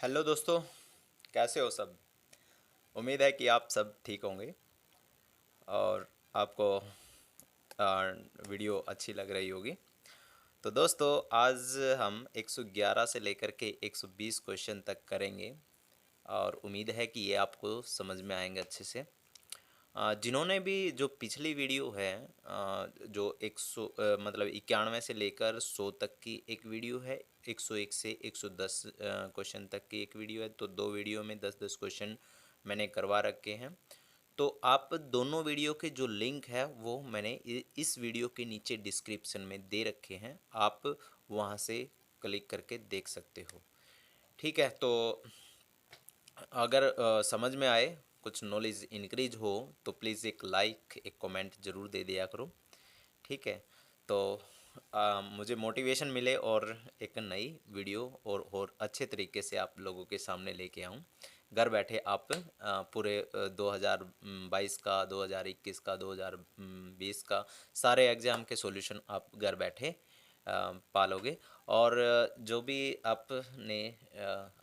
Hello दोस्तों, कैसे हो सब। उम्मीद है कि आप सब ठीक होंगे और आपको वीडियो अच्छी लग रही होगी। तो दोस्तों, आज हम 111 से लेकर के 120 क्वेश्चन तक करेंगे और उम्मीद है कि ये आपको समझ में आएंगे अच्छे से। जिन्होंने भी जो पिछली वीडियो है, जो 100 मतलब 91 से लेकर 100 तक की एक वीडियो है, 101 से 110 क्वेश्चन तक की एक वीडियो है, तो दो वीडियो में 10-10 क्वेश्चन मैंने करवा रखे हैं। तो आप दोनों वीडियो के जो लिंक है वो मैंने इस वीडियो के नीचे डिस्क्रिप्शन में दे रखे हैं, आप वहाँ से क्लिक करके देख सकते हो। ठीक है, तो अगर समझ में आए, कुछ नॉलेज इंक्रीज हो, तो प्लीज़ एक लाइक एक कमेंट ज़रूर दे दिया करो। ठीक है, तो मुझे मोटिवेशन मिले और एक नई वीडियो और अच्छे तरीके से आप लोगों के सामने लेके आऊँ। घर बैठे आप पूरे 2022 का, 2021 का, 2020 का सारे एग्ज़ाम के सॉल्यूशन आप घर बैठे पालोगे। और जो भी आपने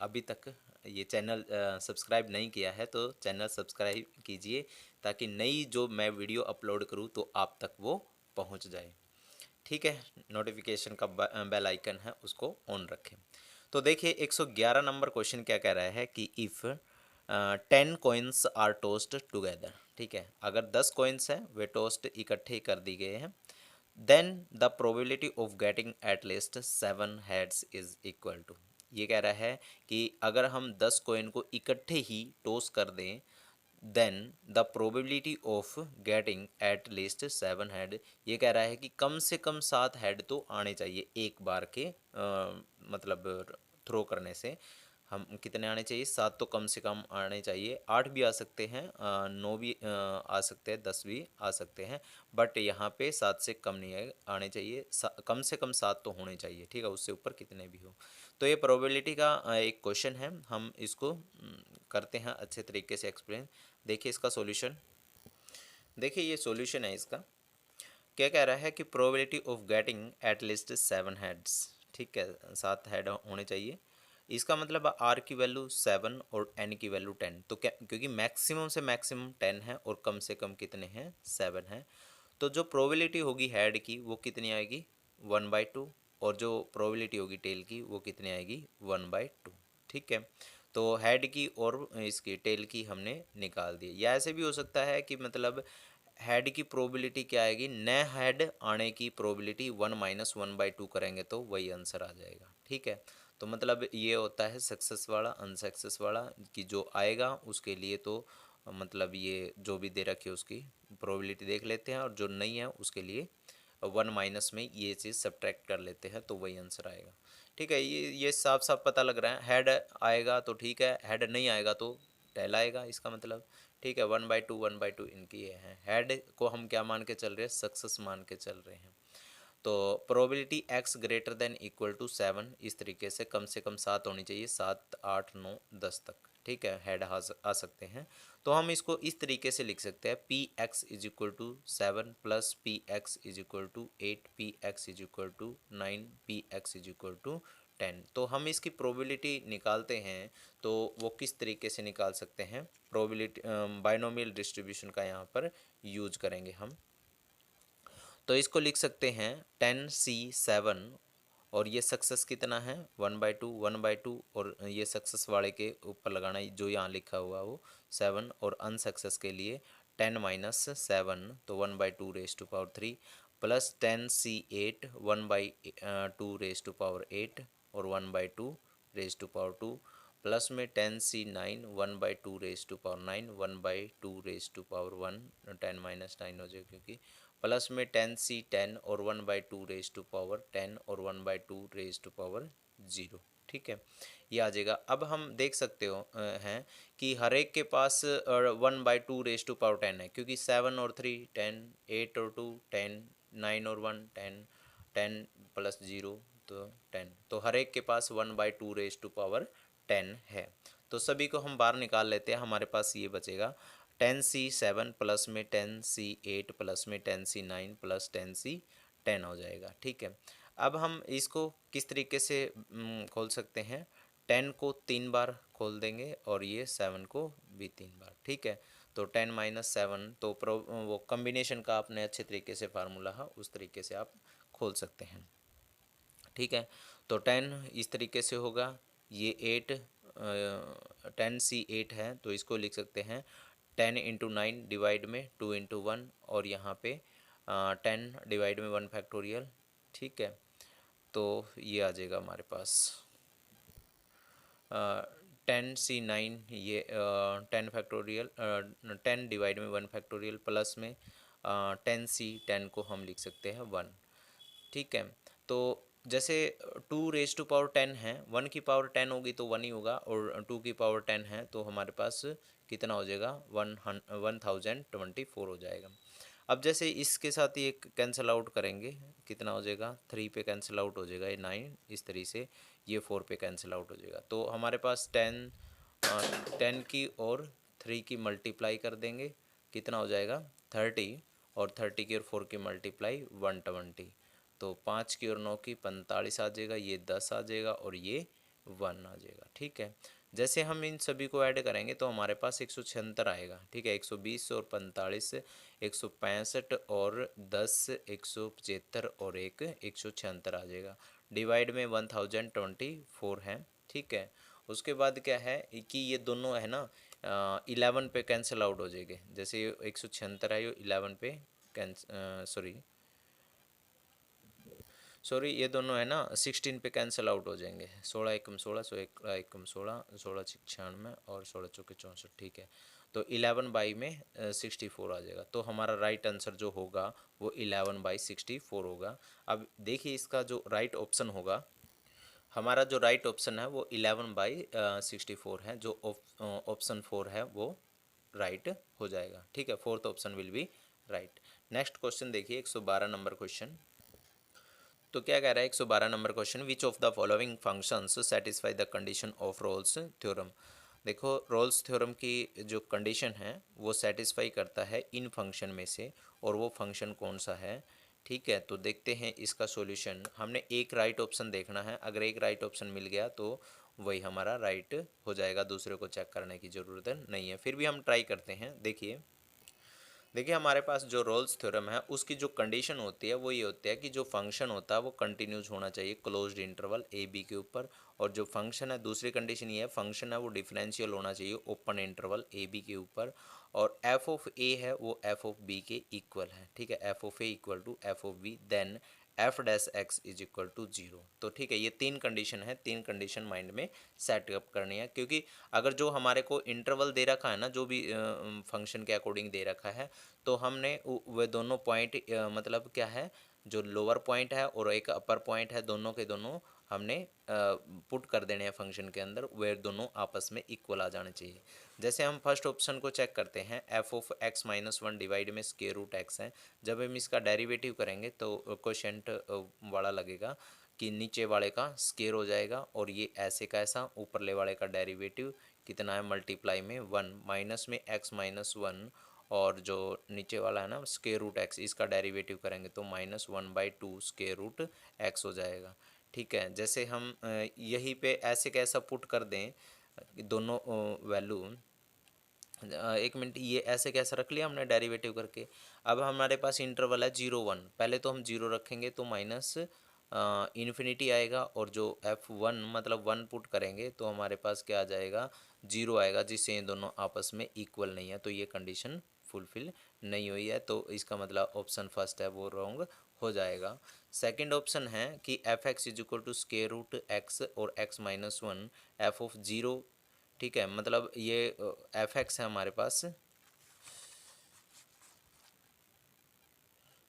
अभी तक ये चैनल सब्सक्राइब नहीं किया है तो चैनल सब्सक्राइब कीजिए, ताकि नई जो मैं वीडियो अपलोड करूँ तो आप तक वो पहुंच जाए। ठीक है, नोटिफिकेशन का बेल आइकन है उसको ऑन रखें। तो देखिए 111 नंबर क्वेश्चन क्या कह रहा है कि if 10 coins are tossed together. ठीक है, अगर 10 कॉइन्स हैं वे टोस्ट इकट्ठे कर दिए गए हैं, then the probability of getting at least 7 heads is equal to. ये कह रहा है कि अगर हम 10 कॉइन को इकट्ठे ही टॉस कर दें, then the probability of getting at least 7 head, ये कह रहा है कि कम से कम 7 हेड तो आने चाहिए एक बार के मतलब थ्रो करने से। हम कितने आने चाहिए? 7 तो कम से कम आने चाहिए। 8 भी आ सकते हैं, 9 भी आ सकते हैं, 10 भी आ सकते हैं, बट यहाँ पे 7 से कम नहीं आने चाहिए। कम से कम 7 तो होने चाहिए। ठीक है, उससे ऊपर कितने भी हो। तो ये प्रोबेबिलिटी का एक क्वेश्चन है, हम इसको करते हैं अच्छे तरीके से एक्सप्लेन। देखिए इसका सॉल्यूशन, देखिए ये सॉल्यूशन है इसका। क्या कह रहा है कि probability of getting at least 7 heads. ठीक है, 7 हेड होने चाहिए। इसका मतलब आर की वैल्यू 7 और एन की वैल्यू 10। तो क्या, क्योंकि मैक्सिमम से मैक्सिमम 10 है और कम से कम कितने हैं? 7 है। तो जो प्रोबेबिलिटी होगी हेड की वो कितनी आएगी? 1/2। और जो प्रोबेबिलिटी होगी टेल की वो कितनी आएगी? 1/2। ठीक है, तो हेड की और इसकी टेल की हमने निकाल दी। या ऐसे भी हो सकता है कि मतलब हेड की प्रोबेबिलिटी क्या आएगी? नए हेड आने की प्रोबेबिलिटी 1 - 1/2 करेंगे तो वही आंसर आ जाएगा। ठीक है, तो मतलब ये होता है सक्सेस वाला अनसक्सेस वाला, कि जो आएगा उसके लिए तो मतलब ये जो भी दे रखी है उसकी प्रोबेबिलिटी देख लेते हैं, और जो नहीं है उसके लिए 1 माइनस में ये चीज़ सब्ट्रैक्ट कर लेते हैं तो वही आंसर आएगा। ठीक है, ये साफ साफ पता लग रहा है। हेड आएगा तो ठीक है, हेड नहीं आएगा तो टेल आएगा, इसका मतलब। ठीक है, 1/2 1/2 इनकी ये है। हेड को हम क्या मान के चल रहे हैं? सक्सेस मान के चल रहे हैं। तो probability x greater than equal to 7, इस तरीके से कम 7 होनी चाहिए, 7 8 9 10 तक। ठीक है, हेड आ सकते हैं। तो हम इसको इस तरीके से लिख सकते हैं, P X is equal to 7 plus P X is equal to 8, P X is equal to 9, P X is equal to 10। तो हम इसकी प्रोबेबिलिटी निकालते हैं, तो वो किस तरीके से निकाल सकते हैं? प्रोबेबिलिटी बाइनोमियल डिस्ट्रीब्यूशन का यहाँ पर यूज करेंगे हम। तो इसको लिख सकते हैं 10C7, और ये सक्सेस कितना है? 1/2 1/2, और ये सक्सेस वाले के ऊपर लगाना जो यहाँ लिखा हुआ वो 7, और अनसक्सेस के लिए 10 - 7, तो 1/2 raise to power 3, plus 10C8 1/2 raise to power 8 और 1/2 रेज टू पावर 2, प्लस में 10C9 1/2 raise to power 9, 1/2 raise to power 1, 10 - 9 हो जाए क्योंकि, प्लस में 10C10 और 1/2 रेज टू पावर 10 और 1/2 रेज टू पावर 0। ठीक है, ये आ जाएगा। अब हम देख सकते हो हैं कि हर एक के पास 1/2 रेज टू पावर 10 है, क्योंकि 7 और 3 10, 8 और 2 10, 9 और 1 10, 10 प्लस 0 तो 10। तो हर एक के पास 1/2 रेज टू पावर 10 है। तो सभी को हम बाहर निकाल लेते हैं, हमारे पास ये बचेगा 10C7 प्लस में 10C8 प्लस में 10C9 प्लस 10C10 हो जाएगा। ठीक है, अब हम इसको किस तरीके से खोल सकते हैं? 10 को 3 बार खोल देंगे और ये 7 को भी 3 बार, ठीक है। तो 10 माइनस 7, तो वो कम्बिनेशन का आपने अच्छे तरीके से फार्मूला है उस तरीके से आप खोल सकते हैं, ठीक है। तो 10 इस तरीके से होगा, ये 8 10C8 है तो इसको लिख सकते हैं 10 × 9 डिवाइड में 2 × 1, और यहाँ पे 10 डिवाइड में 1 फैक्टोरियल, ठीक है। तो ये आ जाएगा हमारे पास 10C9, ये 10 फैक्टोरियल 10 डिवाइड में 1 फैक्टोरियल प्लस में 10C10 को हम लिख सकते हैं 1, ठीक है। तो जैसे 2 रेज़ टू पावर 10 है, 1 की पावर 10 होगी तो 1 ही होगा, और 2 की पावर 10 है तो हमारे पास कितना हो जाएगा 1024 हो जाएगा। अब जैसे इसके साथ ही एक कैंसिल आउट करेंगे, कितना हो जाएगा 3 पे कैंसिल आउट हो जाएगा, ये 9 इस तरीके से, ये 4 पे कैंसिल आउट हो जाएगा। तो हमारे पास 10 की और 3 की मल्टीप्लाई कर देंगे, कितना हो जाएगा 30, और 30 की और 4 की मल्टीप्लाई 120, तो 5 की और 9 की 45 आ जाएगा, ये 10 आ जाएगा और ये 1 आ जाएगा, ठीक है। जैसे हम इन सभी को ऐड करेंगे तो हमारे पास 176 आएगा, ठीक है। 120 और 45 165, और 10 175, और 176 आ जाएगा। डिवाइड में 1024 है, ठीक है। उसके बाद क्या है कि ये दोनों है ना 11 पे कैंसिल आउट हो जाएंगे। जैसे ये 176 है, ये 11 पे सॉरी ये दोनों है ना 16 पे कैंसिल आउट हो जाएंगे। 16 एकम 16, 16 एकम 16, 16 96 और 16 चौके 64, ठीक है। तो 11 में 64 आ जाएगा। तो हमारा राइट आंसर जो होगा वो 11/64 होगा। अब देखिए इसका जो राइट ऑप्शन होगा, हमारा जो राइट ऑप्शन है वो 11/64 है, जो ऑप्शन 4 है वो राइट हो जाएगा, ठीक है। Fourth option will be right. Next question देखिए 112 नंबर क्वेश्चन। तो क्या कह रहा है 112 number question, which of the following functions satisfy the condition of Rolle's theorem. देखो रोल्स थ्योरम की जो कंडीशन है वो सेटिस्फाई करता है इन फंक्शन में से, और वो फंक्शन कौन सा है, ठीक है। तो देखते हैं इसका सॉल्यूशन। हमने एक राइट ऑप्शन देखना है, अगर एक राइट ऑप्शन मिल गया तो वही हमारा राइट हो जाएगा, दूसरे को चेक करने की ज़रूरत नहीं है। फिर भी हम ट्राई करते हैं। देखिए हमारे पास जो रोल्स थ्योरम है उसकी जो कंडीशन होती है वो ये होती है कि जो फंक्शन होता है वो कंटिन्यूस होना चाहिए क्लोज्ड इंटरवल ए बी के ऊपर, और जो फंक्शन है दूसरी कंडीशन ये है फंक्शन है वो डिफरेंशियल होना चाहिए ओपन इंटरवल ए बी के ऊपर, और एफ ऑफ ए है वो एफ ऑफ बी के इक्वल है, ठीक है। F of a equal to f of b, then f dash x is equal to 0। तो ठीक है, ये तीन कंडीशन है, तीन कंडीशन माइंड में सेटअप करनी है, क्योंकि अगर जो हमारे को इंटरवल दे रखा है ना, जो भी फंक्शन के अकॉर्डिंग दे रखा है, तो हमने वे दोनों पॉइंट मतलब क्या है, जो लोअर पॉइंट है और एक अपर पॉइंट है, दोनों के दोनों हमने पुट कर देने हैं फंक्शन के अंदर, वे दोनों आपस में इक्वल आ जाने चाहिए। जैसे हम फर्स्ट ऑप्शन को चेक करते हैं, F of x minus 1 divide में स्क्वायर रूट एक्स है। जब हम इसका डेरिवेटिव करेंगे तो क्वोशंट वाला लगेगा कि नीचे वाले का स्क्वायर हो जाएगा, और ये ऐसे का ऐसा, ऊपरले वाले का डेरिवेटिव कितना है मल्टीप्लाई में 1, माइनस में एक्स माइनस 1, और जो नीचे वाला है ना स्क्वायर रूट एक्स, इसका डेरिवेटिव करेंगे तो -1/2 स्क्वायर रूट एक्स हो जाएगा, ठीक है। जैसे हम यहीं पे ऐसे कैसा पुट कर दें दोनों वैल्यू, एक मिनट, ये ऐसे कैसे रख लिया हमने डेरिवेटिव करके। अब हमारे पास इंटरवल है 0 1, पहले तो हम 0 रखेंगे तो माइनस इन्फिनिटी आएगा, और जो f1 मतलब 1 पुट करेंगे तो हमारे पास क्या आ जाएगा 0 आएगा, जिससे ये दोनों आपस में इक्वल नहीं है, तो ये कंडीशन फुलफिल नहीं हुई है, तो इसका मतलब ऑप्शन फर्स्ट है वो रॉन्ग हो जाएगा। सेकंड ऑप्शन है कि f x is equal to square root x और एक्स माइनस 1 एफ ऑफ 0, ठीक है। मतलब ये एफ एक्स है हमारे पास,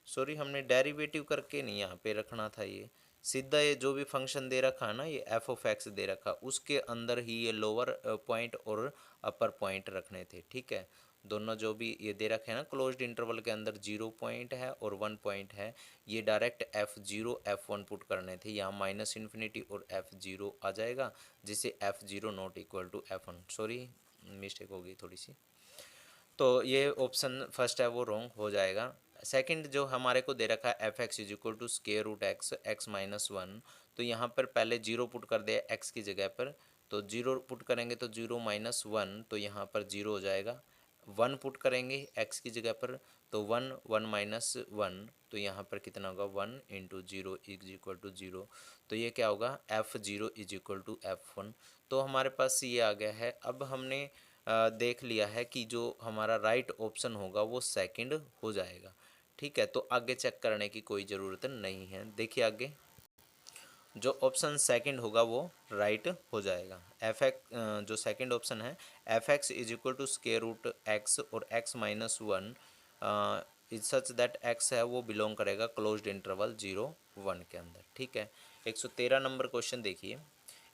सॉरी हमने डेरिवेटिव करके नहीं यहाँ पे रखना था, ये सीधा ये जो भी फंक्शन दे रखा है ना, ये एफ ऑफ एक्स दे रखा, उसके अंदर ही ये लोअर पॉइंट और अपर पॉइंट रखने थे, ठीक है। दोनों जो भी ये दे रखे हैं ना क्लोज्ड इंटरवल के अंदर 0 पॉइंट है और 1 पॉइंट है, ये डायरेक्ट f0 f1 पुट करने थे, यहाँ माइनस इन्फिनिटी और f0 आ जाएगा, जिससे f0 not equal to f1, sorry mistake हो गई थोड़ी सी, तो ये ऑप्शन फर्स्ट है वो रॉन्ग हो जाएगा। सेकंड जो हमारे को दे रखा है F x is equal to square root x x minus 1, तो यहाँ पर पहले 0 पुट कर दिया x की जगह पर, तो 0 पुट करेंगे तो 0 माइनस 1, तो यहाँ पर 0 हो जाएगा। 1 पुट करेंगे x की जगह पर, तो 1 1 माइनस 1, तो यहाँ पर कितना होगा 1 इंटू 0 इज इक्वल टू 0। तो ये क्या होगा f0 is equal to f1। तो हमारे पास ये आ गया है। अब हमने देख लिया है कि जो हमारा राइट ऑप्शन होगा वो सेकंड हो जाएगा। ठीक है, तो आगे चेक करने की कोई ज़रूरत नहीं है। देखिए आगे जो ऑप्शन सेकंड होगा वो राइट हो जाएगा। एफ एक्स जो सेकंड ऑप्शन है F x is equal to square root x और x minus 1 is such that X है वो बिलोंग करेगा क्लोज्ड इंटरवल 0 1 के अंदर। ठीक है, 113 नंबर क्वेश्चन देखिए।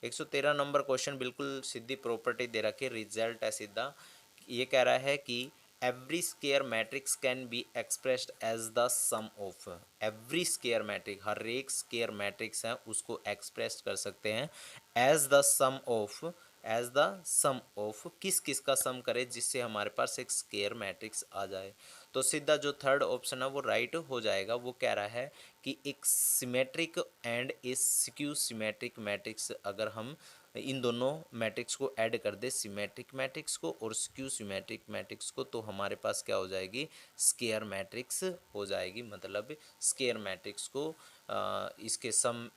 113 नंबर क्वेश्चन बिल्कुल सीधी प्रॉपर्टी दे रखी, रिजल्ट है सीधा। ये कह रहा है कि every square matrix can be expressed as the sum of. Every square matrix, हर एक स्केयर मैट्रिक्स है उसको एक्सप्रेस कर सकते हैं as the sum of. As the sum of किस किस का सम करे जिससे हमारे पास एक स्केयर मैट्रिक्स आ जाए। तो सीधा जो थर्ड ऑप्शन है वो राइट हो जाएगा। वो कह रहा है कि एक symmetric and A skew symmetric matrix, अगर हम इन दोनों मैट्रिक्स को ऐड कर दे, सिमेट्रिक मैट्रिक्स को और स्क्यू सिमेट्रिक मैट्रिक्स को, तो हमारे पास क्या हो जाएगी स्केयर मैट्रिक्स हो जाएगी। मतलब स्केयर मैट्रिक्स को इसके सम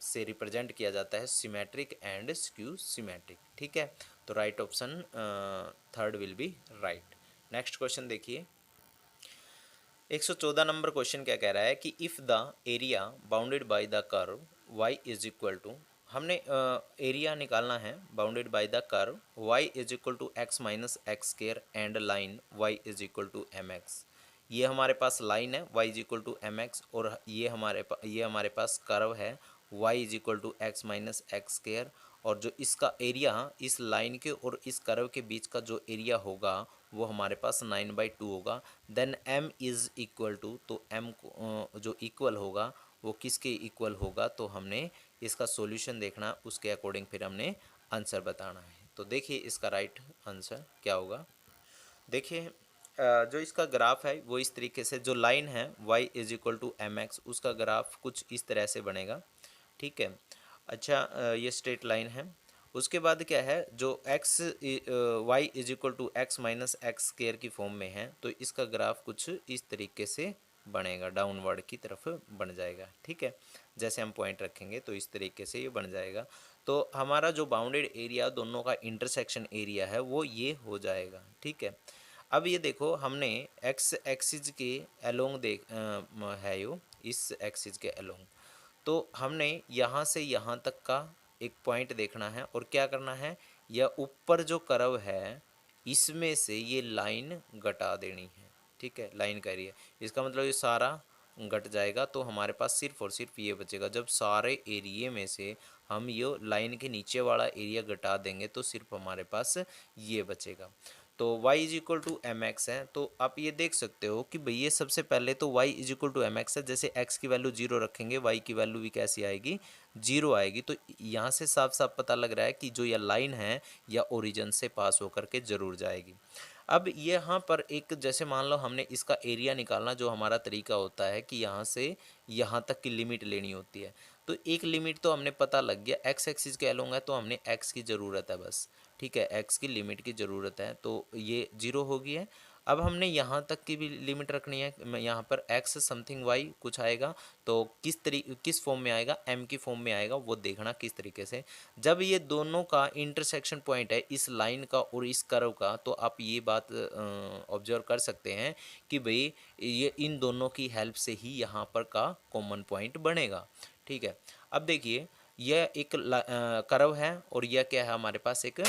से रिप्रेजेंट किया जाता है सिमेट्रिक एंड स्क्यू सिमेट्रिक। ठीक है, तो right option third will be right. Next question देखिए। 114 नंबर क्वेश्चन क्या कह रहा है कि if the area bounded by the curve y is equal to, हमने एरिया निकालना है bounded by the curve y is equal to x minus x square and line y is equal to m x. ये हमारे पास line है y is equal to m x, और ये हमारे पास कर्व है y is equal to x minus x square. और जो इसका एरिया इस लाइन के और इस कर्व के बीच का जो एरिया होगा वो हमारे पास 9/2 होगा। Then m is equal to, तो m को जो इक्वल होगा वो किसके इक्वल होगा, तो हमने इसका सॉल्यूशन देखना, उसके अकॉर्डिंग फिर हमने आंसर बताना है। तो देखिए इसका राइट आंसर क्या होगा। देखिए जो इसका ग्राफ है वो इस तरीके से, जो लाइन है y is equal to m x, उसका ग्राफ कुछ इस तरह से बनेगा। ठीक है, अच्छा ये स्ट्रेट लाइन है। उसके बाद क्या है, जो x y is equal to x minus x square की फॉर्म में है, तो इसका ग्राफ कुछ इस तरीके से बनेगा, डाउनवर्ड की तरफ बन जाएगा। ठीक है, जैसे हम पॉइंट रखेंगे तो इस तरीके से ये बन जाएगा। तो हमारा जो बाउंडेड एरिया दोनों का इंटरसेक्शन एरिया है वो ये हो जाएगा। ठीक है, अब ये देखो हमने एक्स एक्सिस के अलोंग है यो, इस एक्सिस के अलोंग, तो हमने यहाँ से यहाँ तक का एक पॉइंट देखना है और क्या करना है, यह ऊपर जो कर्व है इसमें से ये लाइन घटा देनी है। ठीक है, लाइन का एरिया, इसका मतलब ये सारा घट जाएगा, तो हमारे पास सिर्फ और सिर्फ ये बचेगा। जब सारे एरिए में से हम ये लाइन के नीचे वाला एरिया घटा देंगे तो सिर्फ हमारे पास ये बचेगा। तो y is equal to m x है, तो आप ये देख सकते हो कि भाई ये सबसे पहले तो y is equal to m x है। जैसे x की वैल्यू 0 रखेंगे y की वैल्यू भी कैसी आएगी 0 आएगी। तो यहाँ से साफ साफ पता लग रहा है कि जो यह लाइन है या ओरिजिन से पास होकर के ज़रूर जाएगी। अब यहाँ पर एक, जैसे मान लो हमने इसका एरिया निकालना, जो हमारा तरीका होता है कि यहाँ से यहाँ तक की लिमिट लेनी होती है। तो एक लिमिट तो हमने पता लग गया, एक्स एक्सिस के अलोंग है तो हमने एक्स की ज़रूरत है बस। ठीक है, एक्स की लिमिट की ज़रूरत है, तो ये 0 होगी है। अब हमने यहाँ तक की भी लिमिट रखनी है, यहाँ पर एक्स समथिंग वाई कुछ आएगा, तो किस फॉर्म में आएगा, एम की फॉर्म में आएगा, वो देखना किस तरीके से। जब ये दोनों का इंटरसेक्शन पॉइंट है इस लाइन का और इस कर्व का, तो आप ये बात ऑब्जर्व कर सकते हैं कि भाई ये इन दोनों की हेल्प से ही यहाँ पर का कॉमन पॉइंट बनेगा। ठीक है, अब देखिए यह एक कर्व है और यह क्या है हमारे पास एक,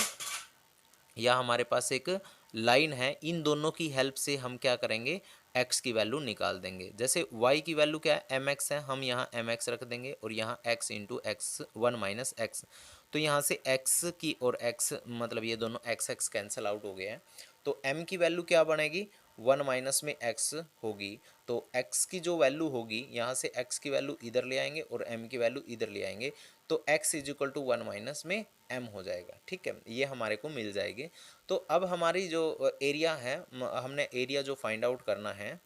या हमारे पास एक लाइन है। इन दोनों की हेल्प से हम क्या करेंगे, x की वैल्यू निकाल देंगे। जैसे y की वैल्यू क्या है, एम एक्स है, हम यहाँ एम एक्स रख देंगे और यहाँ x into x 1 minus x. तो यहाँ से x की और x, मतलब ये दोनों x x कैंसिल आउट हो गए हैं। तो m की वैल्यू क्या बनेगी, 1 माइनस में x होगी। तो x की जो वैल्यू होगी, यहाँ से x की वैल्यू इधर ले आएंगे और m की वैल्यू इधर ले आएंगे, तो x is equal to 1 minus में m हो जाएगा। ठीक है, ये हमारे को मिल जाएगी। तो अब हमारी जो एरिया है, हमने एरिया जो फाइंड आउट करना है,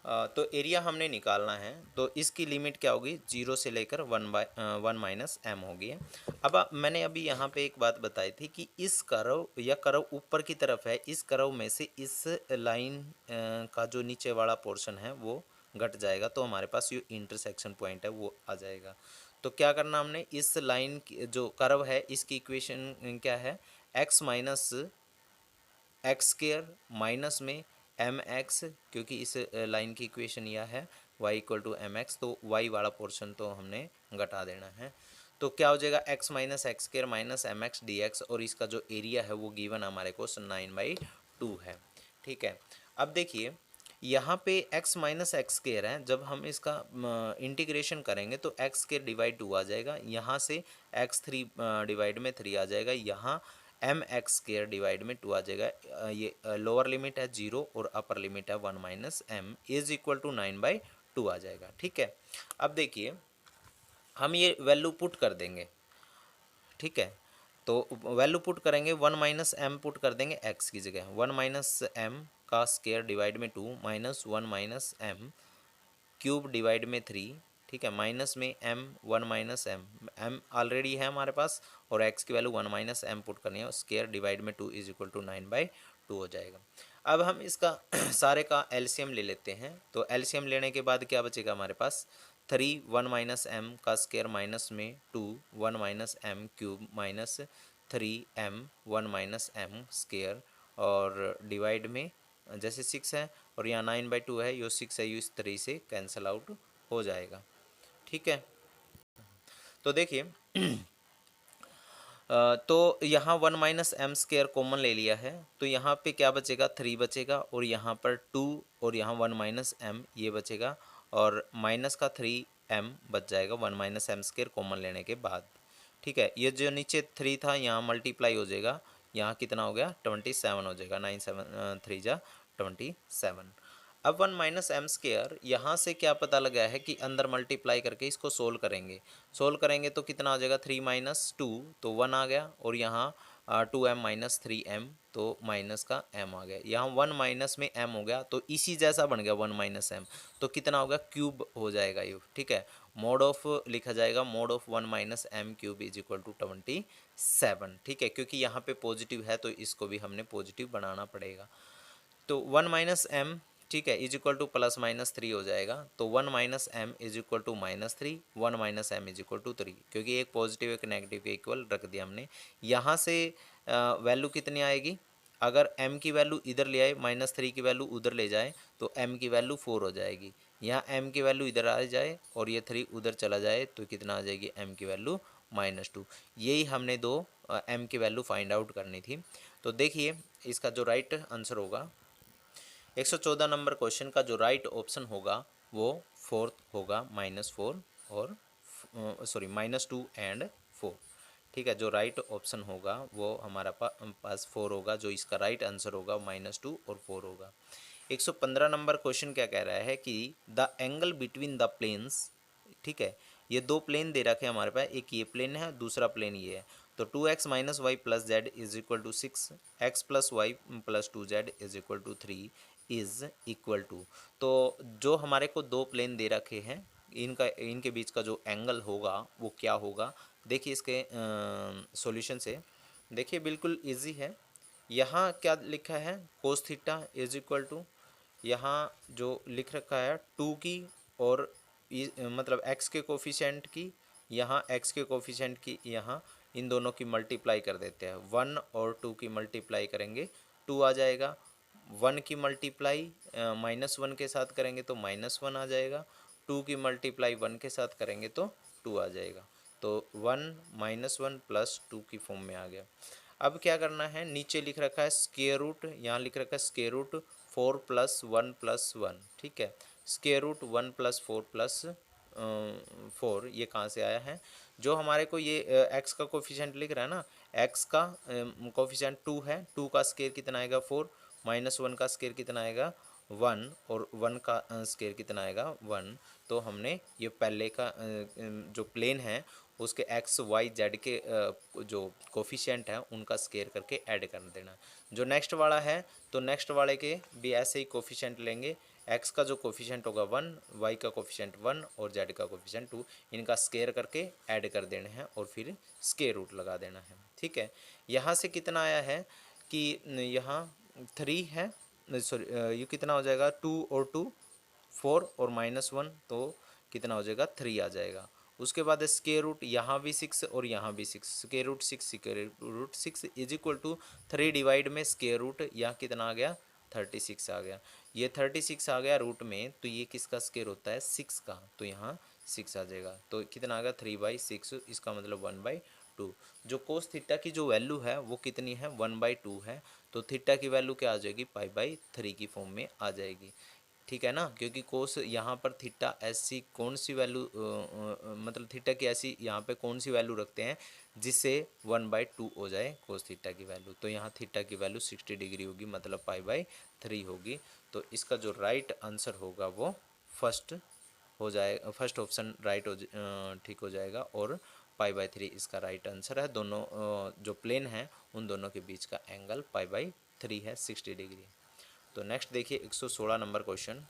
तो एरिया हमने निकालना है, तो इसकी लिमिट क्या होगी, 0 से लेकर 1 माइनस एम होगी। अब मैंने अभी यहाँ पे एक बात बताई थी कि इस कर्व या कर्व ऊपर की तरफ है, इस कर्व में से इस लाइन का जो नीचे वाला पोर्शन है वो घट जाएगा, तो हमारे पास ये इंटरसेक्शन पॉइंट है वो आ जाएगा। तो क्या करना हमने, इस लाइन की जो कर्व है इसकी इक्वेशन क्या है, x minus x square minus में एम एक्स, क्योंकि इस लाइन की इक्वेशन यह है y equal to m x, तो y वाला पोर्शन तो हमने घटा देना है। तो क्या हो जाएगा, x minus x square minus m x d x, और इसका जो एरिया है वो गिवन हमारे को 9/2 है। ठीक है, अब देखिए यहाँ पे x माइनस एक्स स्केयर है, जब हम इसका इंटीग्रेशन करेंगे तो एक्स स्केयर डिवाइड 2 आ जाएगा, यहाँ से x3 डिवाइड में 3 आ जाएगा, यहाँ एम एक्स स्केयर डिवाइड में 2 आ जाएगा। ये लोअर लिमिट है 0 और अपर लिमिट है 1 minus m is equal to 9/2 आ जाएगा। ठीक है, अब देखिए हम ये वैल्यू पुट कर देंगे। ठीक है, तो वैल्यू पुट करेंगे, 1 माइनस एम पुट कर देंगे एक्स की जगह, 1 माइनस एम का स्केयर डिवाइड में 2 minus 1 minus m cube divide में 3। ठीक है, माइनस में m 1 minus m, m already है हमारे पास, और x की वैल्यू 1 माइनस एम पुट करनी है, स्केयर डिवाइड में 2 इज इक्वल टू 9/2 हो जाएगा। अब हम इसका सारे का एलसीएम ले लेते हैं, तो एलसीएम लेने के बाद क्या बचेगा हमारे पास, 3 1 माइनस एम का स्केयर माइनस में 2 1 minus m cube minus 3m 1 minus m square, और डिवाइड में जैसे 6 है और यहाँ 9/2 है, यो 6 है, यो इस 3 से कैंसिल आउट हो जाएगा। ठीक है, तो देखिए तो यहाँ 1 माइनस एम स्केयर कॉमन ले लिया है, तो यहाँ पे क्या बचेगा, 3 बचेगा, और यहाँ पर 2 और यहाँ 1 माइनस एम ये बचेगा, और माइनस का 3m बच जाएगा 1 माइनस एम स्केयर कॉमन लेने के बाद। ठीक है, ये जो नीचे 3 था यहाँ मल्टीप्लाई हो जाएगा, यहाँ कितना हो गया, 27 हो जाएगा, 9 7 3 जा 27। अब 1 माइनस एम स्केयर यहाँ से क्या पता लगा है कि अंदर मल्टीप्लाई करके इसको सोल्व करेंगे तो कितना आ जाएगा, 3 माइनस 2 तो 1 आ गया, और यहाँ 2m माइनस 3m तो माइनस का m आ गया, यहाँ 1 माइनस में m हो गया, तो इसी जैसा बन गया 1 माइनस एम, तो कितना होगा, क्यूब हो जाएगा ये। ठीक है, मोड ऑफ लिखा जाएगा, mod of 1 minus m cube is equal to 27। ठीक है, क्योंकि यहाँ पे पॉजिटिव है तो इसको भी हमने पॉजिटिव बनाना पड़ेगा, तो 1 माइनस एम, ठीक है, is equal to plus minus 3 हो जाएगा, तो 1 minus m is equal to -3, 1 minus m is equal to 3, क्योंकि एक पॉजिटिव एक नेगेटिव के इक्वल रख दिया हमने। यहाँ से वैल्यू कितनी आएगी, अगर m की वैल्यू इधर ले आए, -3 की वैल्यू उधर ले जाए तो m की वैल्यू 4 हो जाएगी, यहाँ m की वैल्यू इधर आ जाए और ये 3 उधर चला जाए तो कितना आ जाएगी, m की वैल्यू -2। यही हमने दो m की वैल्यू फाइंड आउट करनी थी। तो देखिए इसका जो राइट आंसर होगा, 114 नंबर क्वेश्चन का जो राइट ऑप्शन होगा वो फोर्थ होगा, -4 और सॉरी -2 एंड 4। ठीक है, जो राइट ऑप्शन होगा वो हमारा पास 4 होगा, जो इसका राइट आंसर होगा -2 और 4 होगा। 115 नंबर क्वेश्चन क्या कह रहा है कि the angle between the planes, ठीक है, ये दो प्लेन दे रखे हैं हमारे पास, एक ये प्लेन है दूसरा प्लेन ये है, तो 2x minus y plus z is equal to 6, x plus y plus 2z is equal to 3 is equal to, तो जो हमारे को दो प्लेन दे रखे हैं इनके बीच का जो एंगल होगा वो क्या होगा। देखिए इसके सॉल्यूशन से देखिए बिल्कुल इजी है। यहाँ क्या लिखा है, cos theta is equal to, यहाँ जो लिख रखा है 2 की और मतलब x के कोफिशेंट की, यहाँ x के कोफिशेंट की, यहाँ इन दोनों की मल्टीप्लाई कर देते हैं, 1 और 2 की मल्टीप्लाई करेंगे 2 आ जाएगा, 1 की मल्टीप्लाई -1 के साथ करेंगे तो -1 आ जाएगा, 2 की मल्टीप्लाई 1 के साथ करेंगे तो 2 आ जाएगा, तो 1 -1 प्लस 2 की फॉर्म में आ गया। अब क्या करना है, नीचे लिख रखा है स्क्वायर रूट, यहाँ लिख रखा है स्क्वायर रूट 4 + 1 + 1, ठीक है, स्क्वायर रूट 1 + 4 + 4 ये कहाँ से आया है, जो हमारे को ये एक्स का कोफिशिएंट लिख रहा है ना, एक्स का कोफिशिएंट 2 है, 2 का स्क्वायर कितना आएगा 4, -1 का स्क्वायर कितना आएगा 1, और 1 का स्क्वायर कितना आएगा 1, तो हमने ये पहले का जो प्लेन है उसके एक्स वाई जेड के जो कोफिशिएंट है उनका स्क्वायर करके ऐड कर देना। जो नेक्स्ट वाला है तो नेक्स्ट वाले के भी ऐसे ही कोफिशिएंट लेंगे, एक्स का जो कोफिशिएंट होगा 1, वाई का कोफिशिएंट 1 और जेड का कोफिशिएंट 2, इनका स्केयर करके ऐड कर देने हैं और फिर स्केयर रूट लगा देना है। ठीक है, यहाँ से कितना आया है कि यहाँ 3 है, सॉरी ये कितना हो जाएगा 2 और 2 4 और -1, तो कितना हो जाएगा 3 आ जाएगा। उसके बाद स्केयर रूट यहाँ भी 6 और यहाँ भी 6, square root 6 square root 6 is equal to 3 divide में स्केयर रूट, यहाँ कितना आ गया 36 आ गया। ये 36 आ गया रूट में, तो ये किसका स्केयर होता है 6 का, तो यहाँ 6 आ जाएगा। तो कितना आ गया 3/6, इसका मतलब 1/2। जो कोस थीटा की जो वैल्यू है वो कितनी है 1/2 है, तो थीटा की वैल्यू क्या आ जाएगी पाई/3 की फॉर्म में आ जाएगी। ठीक है ना, क्योंकि कोस यहाँ पर थीटा ऐसी कौन सी वैल्यू मतलब थीटा की ऐसी यहाँ पे कौन सी वैल्यू रखते हैं जिससे 1/2 हो जाए कोस थीटा की वैल्यू, तो यहाँ थीटा की वैल्यू 60 डिग्री होगी, मतलब पाई/3 होगी। तो इसका जो राइट आंसर होगा वो फर्स्ट हो जाएगा, फर्स्ट ऑप्शन राइट ठीक हो जाएगा, और पाई/3 इसका राइट आंसर है। दोनों जो प्लेन हैं उन दोनों के बीच का एंगल पाई/3 है 60 डिग्री। तो नेक्स्ट देखिए 116 नंबर क्वेश्चन।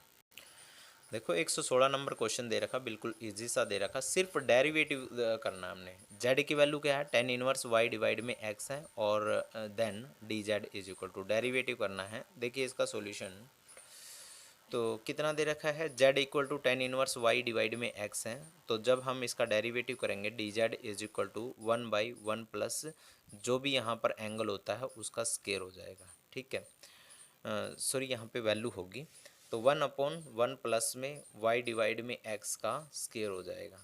देखो 116 नंबर क्वेश्चन दे रखा, बिल्कुल इजी सा दे रखा, सिर्फ डेरिवेटिव करना है हमने। जेड की वैल्यू क्या है tan इनवर्स वाई डिवाइड में एक्स है, और then d z is equal to derivative करना है। देखिए इसका सॉल्यूशन तो कितना दे रखा है, z equal to tan inverse y divide में x है, तो जब हम इसका डेरिवेटिव करेंगे d z is equal to 1/1 plus जो भी यहाँ पर एंगल होता है उसका स्केयर हो जाएगा। ठीक है, सॉरी यहाँ पे वैल्यू होगी, तो 1/1 प्लस में y डिवाइड में x का स्केयर हो जाएगा।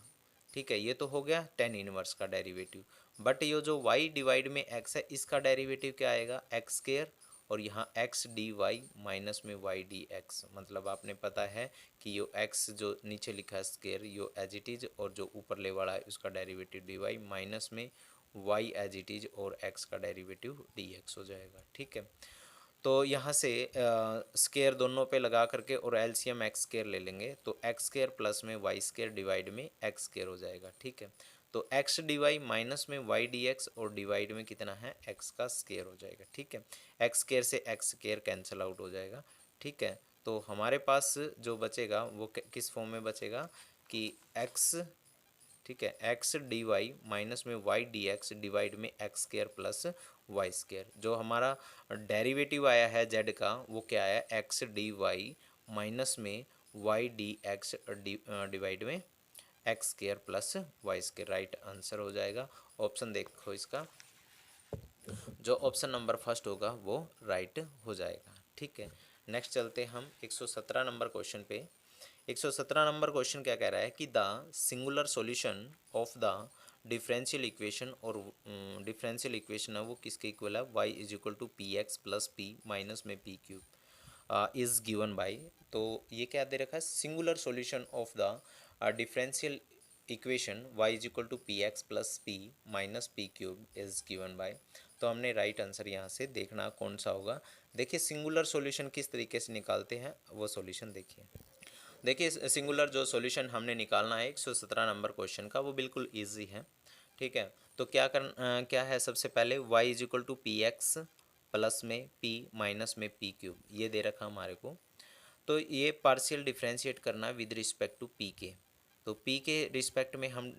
ठीक है, ये तो हो गया tan इनवर्स का डेरिवेटिव, बट ये जो y डिवाइड में x है इसका डेरिवेटिव क्या आएगा x स्केयर, और यहाँ x डी वाई माइनस में y डी एक्स, मतलब आपने पता है कि यो x जो नीचे लिखा है स्केयर यो एज इट इज, और जो ऊपर ले वाला है उसका डेरिवेटिव डी वाई माइनस में y एज इट इज, और x का डेरिवेटिव डी एक्स हो जाएगा। ठीक है, तो यहाँ से स्केयर दोनों पे लगा करके और एलसीएम एक्स स्केयर ले लेंगे, तो एक्स स्केयर प्लस में वाई स्केयर डिवाइड में एक्स स्केयर हो जाएगा। ठीक है, तो एक्स डी वाई माइनस में वाई डी एक्स और डिवाइड में कितना है एक्स का स्केयर हो जाएगा। ठीक है, एक्स स्केयर से एक्स स्केयर कैंसिल आउट हो जाएगा। ठीक है, तो हमारे पास जो बचेगा वो किस फॉर्म में बचेगा कि एक्स, ठीक है, एक्स डी वाई माइनस में वाई डी एक्स डिवाइड में x square plus y square. जो हमारा डेरिवेटिव आया है जेड का वो क्या आया एक्स डी वाई माइनस में वाई डी एक्स डिवाइड में x square plus y square, right answer हो जाएगा। ऑप्शन देखो इसका, जो ऑप्शन नंबर फर्स्ट होगा वो राइट हो जाएगा। ठीक है, नेक्स्ट चलते हम 117 नंबर क्वेश्चन पे। 117 नंबर क्वेश्चन क्या कह रहा है कि the singular solution of the differential equation, और डिफरेंशियल इक्वेशन है वो किसके इक्वल है y is equal to P x plus P minus में P cube is given by. तो ये क्या दे रखा है singular solution of the differential equation y is equal to P x plus P minus P cube is given by. तो हमने right answer यहाँ से देखना कौन सा होगा। देखिए सिंगुलर सॉल्यूशन किस तरीके से निकालते हैं वो सॉल्यूशन देखिए। देखिए सिंगुलर जो सॉल्यूशन हमने निकालना है 117 नंबर क्वेश्चन का वो बिल्कुल इजी है। ठीक है, तो क्या है सबसे पहले y is equal to P x plus में p माइनस में पी क्यूब, ये दे रखा हमारे को। तो ये पार्शियल डिफ्रेंशिएट करना है विद रिस्पेक्ट टू p के, तो p के रिस्पेक्ट में हम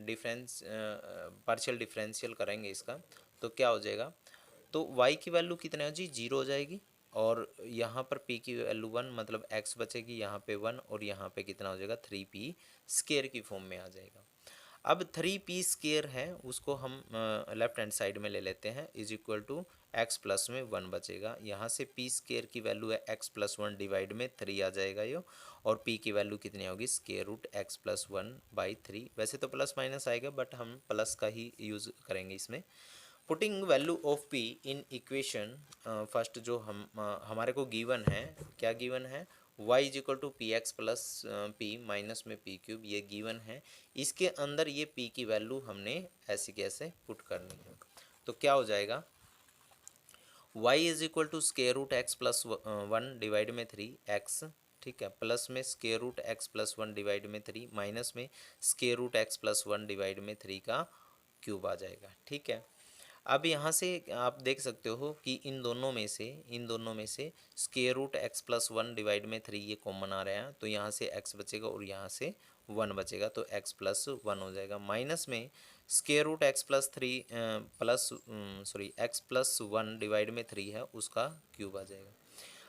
पार्शियल डिफरेंशियल करेंगे इसका, तो क्या हो जाएगा, तो y की वैल्यू कितने हो जी 0 हो जाएगी, और यहाँ पर p की वैल्यू 1, मतलब x बचेगी यहाँ पे 1, और यहाँ पे कितना हो जाएगा 3p स्केयर की फॉर्म में आ जाएगा। अब 3p स्केयर है उसको हम लेफ्ट हैंड साइड में ले लेते हैं, is equal to x plus में 1 बचेगा, यहाँ से p स्केयर की वैल्यू है x प्लस 1 डिवाइड में 3 आ जाएगा ये, और p की वैल्यू कितनी होगी स्केयर रूट x प्लस 1/3। वैसे तो प्लस माइनस आएगा बट हम प्लस का ही यूज़ करेंगे इसमें। Putting value of p in equation, first जो हमारे को गिवन है, क्या गिवन है y is equal to P x plus P minus में पी क्यूब, ये गिवन है। इसके अंदर ये p की वैल्यू हमने ऐसे कैसे पुट करनी है, तो क्या हो जाएगा y is equal to square root x plus 1 divide में 3x, ठीक है, प्लस में square root x plus 1 divide में 3 माइनस में square root x plus 1 divide में 3 का क्यूब आ जाएगा। ठीक है, अब यहाँ से आप देख सकते हो कि इन दोनों में से square root x plus one divide में 3 ये कॉमन आ रहा है, तो यहाँ से x बचेगा और यहाँ से 1 बचेगा, तो x प्लस 1 हो जाएगा। माइनस में square root x plus three plus sorry x plus 1 divide में 3 है, उसका क्यूब आ जाएगा।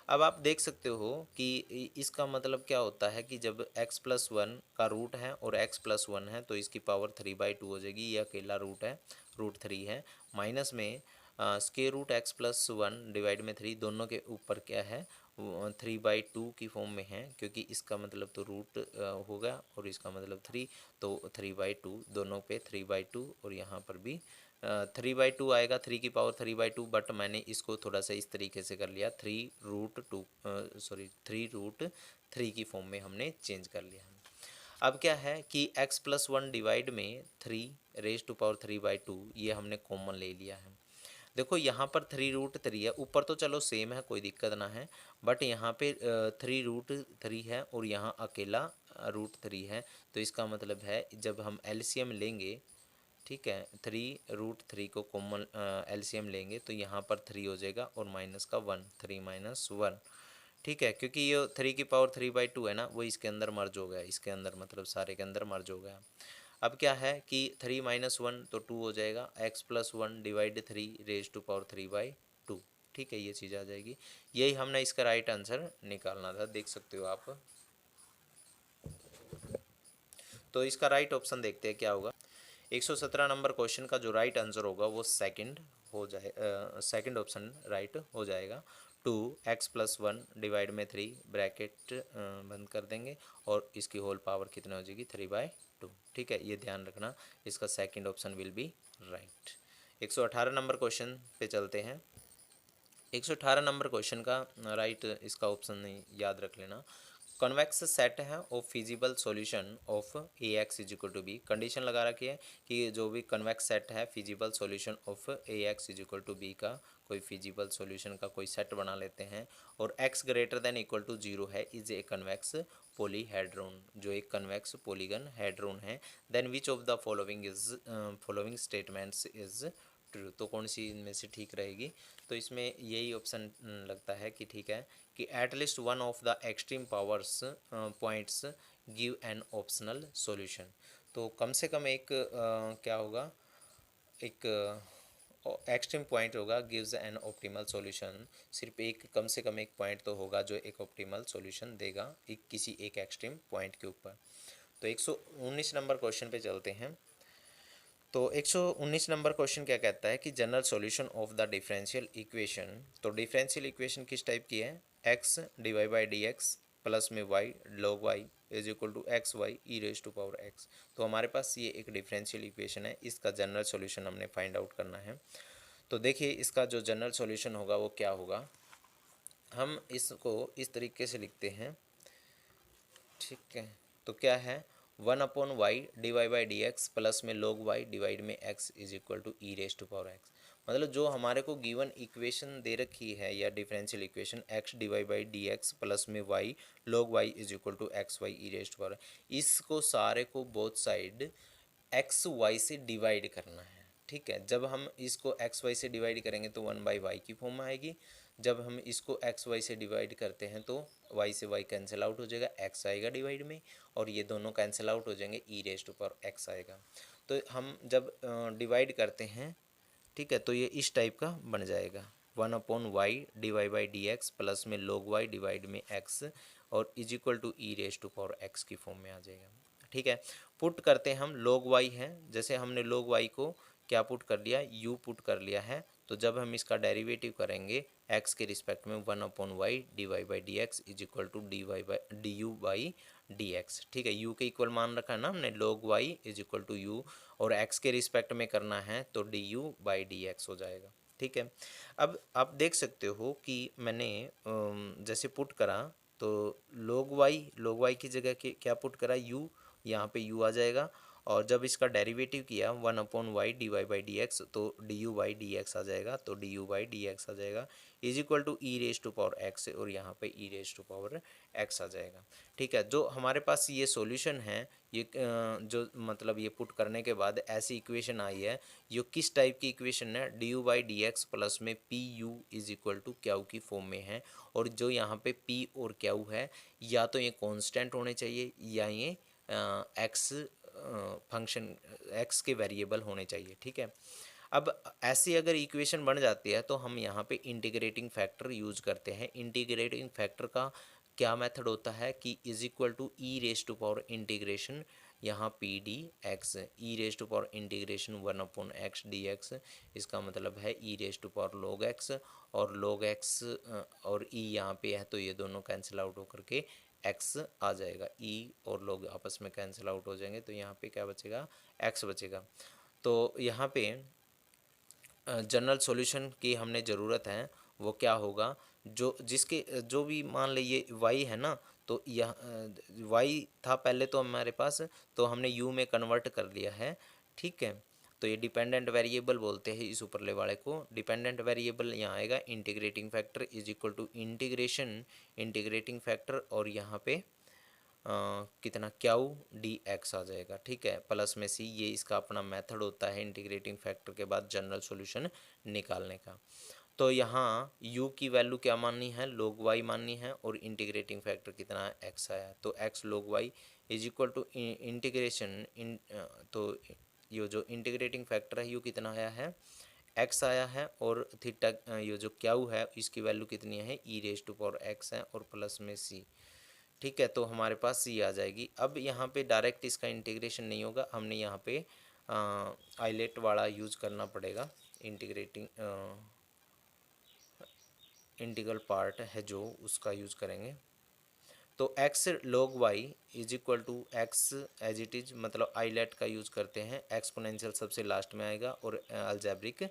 अब आप देख सकते हो कि इसका मतलब क्या होता है कि जब x प्लस 1 का रूट है और x प्लस 1 है, तो इसकी पावर 3/2 हो जाएगी। ये अकेला रूट है, रूट 3 है। माइनस में square root x plus 1 divide में 3, दोनों के ऊपर क्या है, 3/2 की फॉर्म में है, क्योंकि इसका मतलब तो रूट होगा और इसका मतलब 3, तो 3/2, दोनों पे 3/2 और यहाँ पर भी 3/2 आएगा, 3 की पावर 3/2, बट मैंने इसको थोड़ा सा इस तरीके से कर लिया, 3√3 की फॉर्म में हमने चेंज कर लिया। अब क्या है कि x प्लस 1 डिवाइड में 3 ये हमने कॉमन ले लिया है। देखो यहाँ पर 3√3 है, ऊपर तो चलो सेम है, कोई दिक्कत ना है, बट यहाँ पे 3√3 है और यहाँ अकेला √3 है, तो इसका मतलब है जब हम एलसीएम लेंगे, ठीक है, 3√3 को कॉमन एलसीएम लेंगे तो यहाँ पर 3 हो जाएगा और माइनस का 1, 3 माइनस 1, ठीक है, क्योंकि ये 3 की पावर 3/2 है ना, वो इसके अंदर मर्ज हो गया, इसके अंदर मतलब सारे के अंदर मर्ज हो गया। अब क्या है कि 3 माइनस 1 तो 2 हो जाएगा, x plus 1 divide 3 raise to power 3/2, ठीक है, ये चीज़ आ जाएगी। यही हमने इसका राइट आंसर निकालना था, देख सकते हो आप। तो इसका राइट ऑप्शन देखते हैं क्या होगा। 117 नंबर क्वेश्चन का जो राइट आंसर होगा वो सेकंड हो जाए, सेकंड ऑप्शन राइट हो जाएगा। 2x प्लस 1 डिवाइड में 3 ब्रैकेट बंद कर देंगे और इसकी होल पावर कितनी हो जाएगी, 3/2, ठीक है, ये ध्यान रखना, इसका second option will be right. 118 number question पे चलते हैं। 118 नंबर क्वेश्चन का राइट इसका ऑप्शन याद रख लेना। कन्वेक्स सेट है of feasible solution of a x is equal to b, condition लगा रखी है कि जो भी कन्वेक्स सेट है feasible solution of a x is equal to b का, कोई फिजिबल सॉल्यूशन का कोई सेट बना लेते हैं और x greater than equal to 0 है, इज ए कन्वेक्स पॉलीहेड्रोन, जो एक कन्वेक्स पॉलीगन हेड्रोन है। Then which of the following statements is true, तो कौन सी इनमें से ठीक रहेगी, तो इसमें यही ऑप्शन लगता है कि ठीक है कि at least one of the extreme powers points give an optional solution, तो कम से कम एक क्या होगा, एक एक्सट्रीम पॉइंट होगा गिव्स एन ऑप्टिमल सॉल्यूशन, सिर्फ एक, कम से कम एक पॉइंट तो होगा जो एक ऑप्टिमल सॉल्यूशन देगा एक किसी एक एक्सट्रीम पॉइंट के ऊपर। तो 119 नंबर क्वेश्चन पे चलते हैं। तो 119 नंबर क्वेश्चन क्या कहता है कि general solution of the differential equation, तो डिफरेंशियल इक्वेशन किस टाइप की है, x divide by d x plus में y log y is equal to x y e raise to power x, तो हमारे पास ये एक डिफरेंशियल इक्वेशन है, इसका जनरल सॉल्यूशन हमने फाइंड आउट करना है। तो देखिए इसका जो जनरल सॉल्यूशन होगा वो क्या होगा, हम इसको इस तरीके से लिखते हैं, ठीक है, तो क्या है 1/y divide by d x plus में log y डिवाइड में x is equal to e raise to power x, मतलब जो हमारे को गिवन इक्वेशन दे रखी है या differential equation x divide by d x plus में y log y is equal to x y e raise to power, इसको सारे को बोथ साइड एक्स वाई से डिवाइड करना है, ठीक है, जब हम इसको एक्स वाई से डिवाइड करेंगे तो 1/y की फॉर्म में आएगी, जब हम इसको एक्स वाई से डिवाइड करते हैं तो y से y कैंसिल आउट हो जाएगा, x आएगा डिवाइड में और ये दोनों कैंसिल आउट हो जाएंगे, ई रेज टू पावर x आएगा। तो हम जब डिवाइड करते हैं, ठीक है, तो ये इस टाइप का बन जाएगा 1/y divide by d x plus में log y डिवाइड में x और is equal to e raise to power x की फॉर्म में आ जाएगा, ठीक है। पुट करते हैं हम, log y है, जैसे हमने log y को क्या पुट कर लिया, u पुट कर लिया है, तो जब हम इसका डेरिवेटिव करेंगे x के रिस्पेक्ट में 1/y divide by d x is equal to d u by d x, ठीक है, u के इक्वल मान रखा है ना हमने, log y is equal to u और x के रिस्पेक्ट में करना है तो d u by d x हो जाएगा, ठीक है। अब आप देख सकते हो कि मैंने जैसे पुट करा तो log y की जगह क्या पुट करा, u, यहाँ पे u आ जाएगा और जब इसका डेरिवेटिव किया 1/y/dy/dx तो du/dx आ जाएगा, तो du/dx आ जाएगा इज इक्वल टू e⁻x और यहाँ पे e⁻x आ जाएगा। ठीक है, जो हमारे पास ये सॉल्यूशन है, ये जो मतलब ये पुट करने के बाद ऐसी इक्वेशन आई है, ये किस टाइप की इक्वेशन है, du/dx प्लस में pu is equal to q की फॉर्म में है। और जो यहाँ पे p और क्यू है, या तो ये कांस्टेंट होने चाहिए या ये एक्स फंक्शन एक्स के वेरिएबल होने चाहिए। ठीक है, अब ऐसी अगर इक्वेशन बन जाती है तो हम यहाँ पे इंटीग्रेटिंग फैक्टर यूज करते हैं। इंटीग्रेटिंग फैक्टर का क्या मेथड होता है कि is equal to e⁻ integration यहाँ P D X, e⁻ integration 1/x dx, इसका मतलब है e⁻log x, और log x और e यहाँ पे है तो ये दोनों कैंसिल आउट होकर के x आ जाएगा, e और log आपस में कैंसिल आउट हो जाएंगे तो यहाँ पे क्या बचेगा, x बचेगा। तो यहाँ पे जनरल सॉल्यूशन की हमने ज़रूरत है, वो क्या होगा, जो जिसके जो भी मान लीजिए y है ना, तो यह y था पहले तो हमारे पास, तो हमने u में कन्वर्ट कर लिया है। ठीक है, तो ये डिपेंडेंट वेरिएबल बोलते हैं इस ऊपरले वाले को। डिपेंडेंट वेरिएबल यहाँ आएगा integrating factor is equal to integration integrating factor, और यहाँ पे कितना क्यू डी एक्स आ जाएगा। ठीक है, प्लस में सी, ये इसका अपना मेथड होता है इंटीग्रेटिंग फैक्टर के बाद जनरल सॉल्यूशन निकालने का। तो यहाँ u की वैल्यू क्या माननी है, log y माननी है, और इंटीग्रेटिंग फैक्टर कितना है, x आया, तो x log y is equal to integration तो ये जो इंटीग्रेटिंग फैक्टर है u कितना आया है, x आया है, और थीटा ये जो क्यू है इसकी वैल्यू कितनी है, e⁻x है, और प्लस में c। ठीक है, तो हमारे पास सी आ जाएगी। अब यहाँ पे डायरेक्ट इसका इंटीग्रेशन नहीं होगा, हमने यहाँ पे आइलेट वाला यूज़ करना पड़ेगा, इंटीग्रेटिंग इंटीग्रल पार्ट है जो उसका यूज़ करेंगे। तो x log y is equal to x as it is, मतलब आइलेट का यूज़ करते हैं, एक्सपोनेंशियल सबसे लास्ट में आएगा और अलजेब्रिक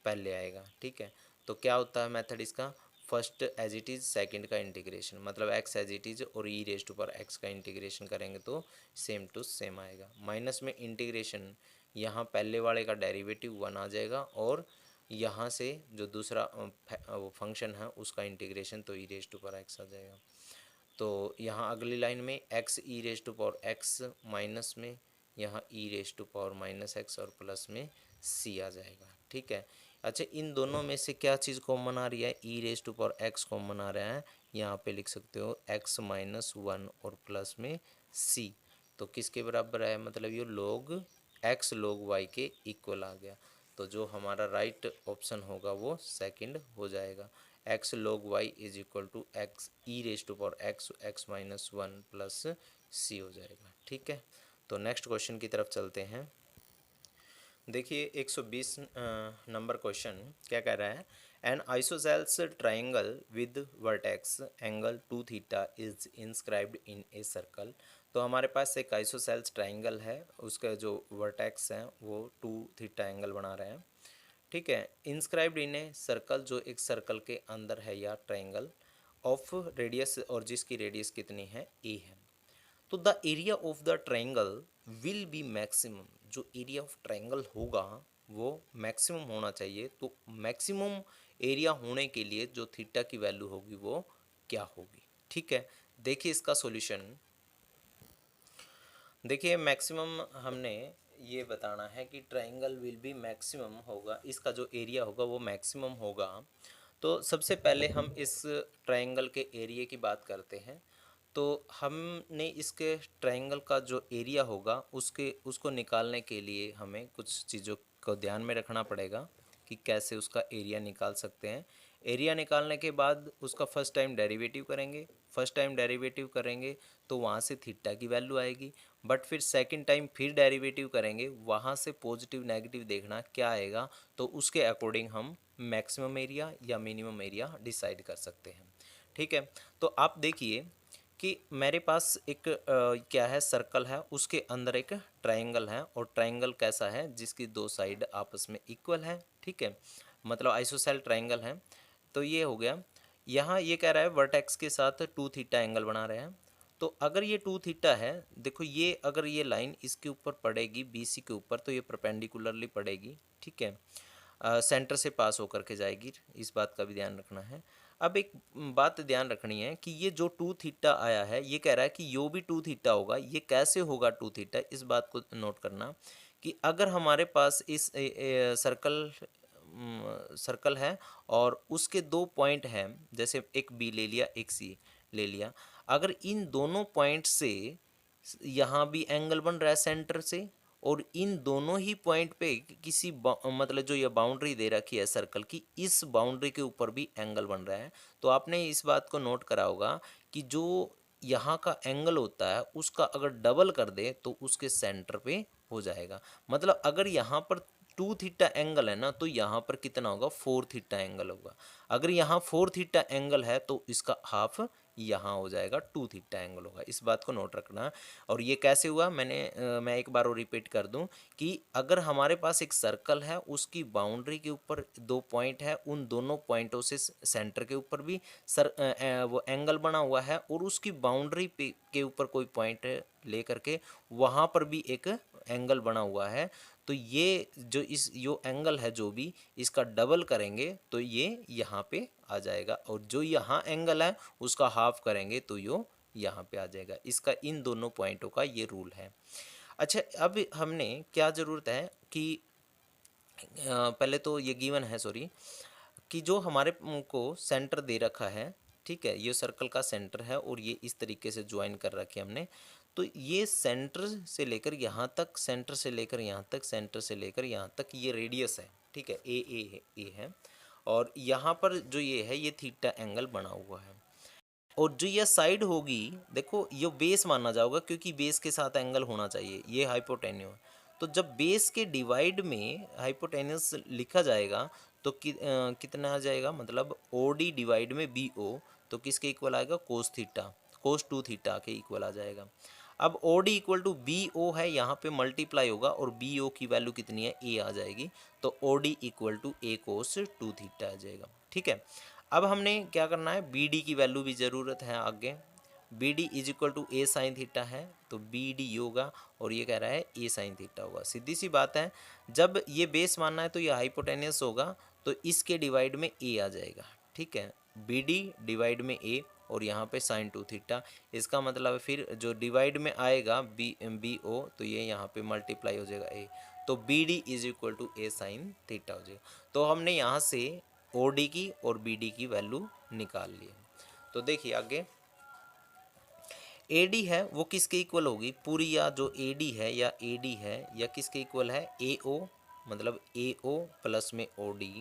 पहले आएगा। ठीक है, तो क्या होता है मेथड इसका, first as it is, second का इंटीग्रेशन, मतलब x एज इट इज़ और e⁻x का इंटीग्रेशन करेंगे तो सेम टू सेम आएगा। माइनस में इंटीग्रेशन, यहाँ पहले वाले का डेरिवेटिव 1 आ जाएगा, और यहाँ से जो दूसरा वो फंक्शन है उसका इंटीग्रेशन तो e⁻x आ जाएगा। तो यहाँ अगली लाइन में x e⁻x माइनस में यहाँ e⁻x और प्लस में c आ जाएगा। ठीक है, अच्छा इन दोनों में से क्या चीज़ कॉमन आ रही है, e⁻x कॉमन आ रहा है, यहाँ पे लिख सकते हो x माइनस 1 और प्लस में c, तो किसके बराबर है, मतलब ये log x log y के इक्वल आ गया। तो जो हमारा राइट ऑप्शन होगा वो सेकंड हो जाएगा, x log y is equal to x e⁻x x minus 1 plus c हो जाएगा। ठीक है, तो नेक्स्ट क्वेश्चन की तरफ चलते हैं। देखिए 120 नंबर क्वेश्चन क्या कह रहा है, N isosceles triangle with vertex angle 2 theta is inscribed in a circle. तो हमारे पास एक आइसोसेल्स ट्राइंगल है, उसका जो वर्टेक्स हैं वो 2 थीटा एंगल बना रहे हैं। ठीक है, इंस्क्राइब्ड इन ए सर्कल, जो एक सर्कल के अंदर है या ट्राइंगल ऑफ रेडियस, और जिसकी रेडियस कितनी है, ए है। तो the area of the triangle will be maximum, जो एरिया ऑफ ट्राइंगल होगा वो मैक्सिमम होना चाहिए। तो मैक्सिमम एरिया होने के लिए जो थीटा की वैल्यू होगी वो क्या होगी। ठीक है, देखिए इसका सॉल्यूशन, देखिए मैक्सिमम हमने ये बताना है कि ट्राइंगल विल बी मैक्सिमम होगा, इसका जो एरिया होगा वो मैक्सिमम होगा। तो सबसे पहले हम इस ट्राइंगल के एरिया की बात करते हैं। तो हमने इसके ट्राइंगल का जो एरिया होगा उसको निकालने के लिए हमें कुछ चीज़ों को ध्यान में रखना पड़ेगा कि कैसे उसका एरिया निकाल सकते हैं। एरिया निकालने के बाद उसका फर्स्ट टाइम डेरिवेटिव करेंगे, फर्स्ट टाइम डेरिवेटिव करेंगे तो वहाँ से थीटा की वैल्यू आएगी, बट फिर सेकंड टाइम फिर डेरिवेटिव करेंगे, वहाँ से पॉजिटिव नेगेटिव देखना क्या आएगा, तो उसके अकॉर्डिंग हम मैक्सिमम एरिया या मिनिमम एरिया डिसाइड कर सकते हैं। ठीक है, तो आप देखिए कि मेरे पास एक क्या है, सर्कल है, उसके अंदर एक ट्रायंगल है, और ट्रायंगल कैसा है, जिसकी दो साइड आपस में इक्वल है। ठीक है, मतलब आइसोसेल ट्रायंगल है। तो ये हो गया। यहाँ ये कह रहा है वर्टेक्स के साथ 2 थीटा एंगल बना रहे हैं। तो अगर ये 2 थीटा है, देखो ये अगर ये लाइन इसके ऊपर पड़ेगी BC के ऊपर तो ये परपेंडिकुलरली पड़ेगी, ठीक है, सेंटर से पास होकर के जाएगी, इस बात का भी ध्यान रखना है। अब एक बात ध्यान रखनी है कि ये जो 2 थीटा आया है ये कह रहा है कि यो भी 2 थीटा होगा, ये कैसे होगा 2 थीटा, इस बात को नोट करना कि अगर हमारे पास इस सर्कल है और उसके 2 पॉइंट हैं, जैसे एक बी ले लिया एक सी ले लिया, अगर इन दोनों पॉइंट से यहाँ भी एंगल बन रहा है सेंटर से, और इन दोनों ही पॉइंट पे किसी मतलब जो ये बाउंड्री दे रखी है सर्कल की, इस बाउंड्री के ऊपर भी एंगल बन रहा है, तो आपने इस बात को नोट करा होगा कि जो यहाँ का एंगल होता है उसका अगर डबल कर दे तो उसके सेंटर पे हो जाएगा। मतलब अगर यहाँ पर 2 थीटा एंगल है ना, तो यहाँ पर कितना होगा, 4 थीटा एंगल होगा। अगर यहाँ 4 थीटा एंगल है तो इसका हाफ यहाँ हो जाएगा, 2 थीटा एंगल होगा, इस बात को नोट रखना। और ये कैसे हुआ, मैं एक बार और रिपीट कर दूं कि अगर हमारे पास एक सर्कल है, उसकी बाउंड्री के ऊपर 2 पॉइंट है, उन दोनों पॉइंटों से सेंटर के ऊपर भी वो एंगल बना हुआ है, और उसकी बाउंड्री पे के ऊपर कोई पॉइंट ले करके वहाँ पर भी एक एंगल बना हुआ है, तो ये जो एंगल है जो भी इसका डबल करेंगे तो ये यहाँ पे आ जाएगा, और जो यहाँ एंगल है उसका हाफ करेंगे तो यो यहाँ पे आ जाएगा। इसका इन दोनों पॉइंटों का ये रूल है। अच्छा, अब हमने क्या ज़रूरत है कि पहले तो ये गिवन है, सॉरी, कि जो हमारे को सेंटर दे रखा है, ठीक है, ये सर्कल का सेंटर है और ये इस तरीके से ज्वाइन कर रखे हमने, तो ये सेंटर से लेकर यहाँ तक, सेंटर से लेकर यहाँ तक, सेंटर से लेकर यहाँ तक ये रेडियस है, ठीक है, ए है, और यहाँ पर जो ये है ये थीटा एंगल बना हुआ है। और जो ये साइड होगी, देखो ये बेस माना जाएगा क्योंकि बेस के साथ एंगल होना चाहिए, ये हाइपोटेन्यूस। तो जब बेस के डिवाइड में हाइपोटेन्यूस लिखा जाएगा तो कितना आ जाएगा, मतलब OD डिवाइड में BO, तो किसके इक्वल आएगा, कोस थीटा, कोस 2 थीटा के इक्वल आ जाएगा। अब OD इक्वल टू BO है, यहाँ पे मल्टीप्लाई होगा और BO की वैल्यू कितनी है, A आ जाएगी, तो OD equal to A cos 2 theta आ जाएगा, ठीक है। अब हमने क्या करना है, BD की वैल्यू भी ज़रूरत है आगे। BD is equal to A sine theta है, तो BD ये होगा, और ये कह रहा है A साइन थीटा होगा। सीधी सी बात है, जब ये बेस मानना है तो ये हाइपोटेनियस होगा, तो इसके डिवाइड में A आ जाएगा, ठीक है, BD डिवाइड में A, और यहाँ पे साइन 2 थीटा, इसका मतलब फिर जो डिवाइड में आएगा BO, तो ये यहाँ पे मल्टीप्लाई हो जाएगा A, तो BD is equal to A sine theta हो जाएगा। तो हमने यहाँ से OD की और BD की वैल्यू निकाल ली। तो देखिए आगे, AD है वो किसके इक्वल होगी पूरी, या जो AD है या AD है या किसके इक्वल है, AO, मतलब AO प्लस में OD।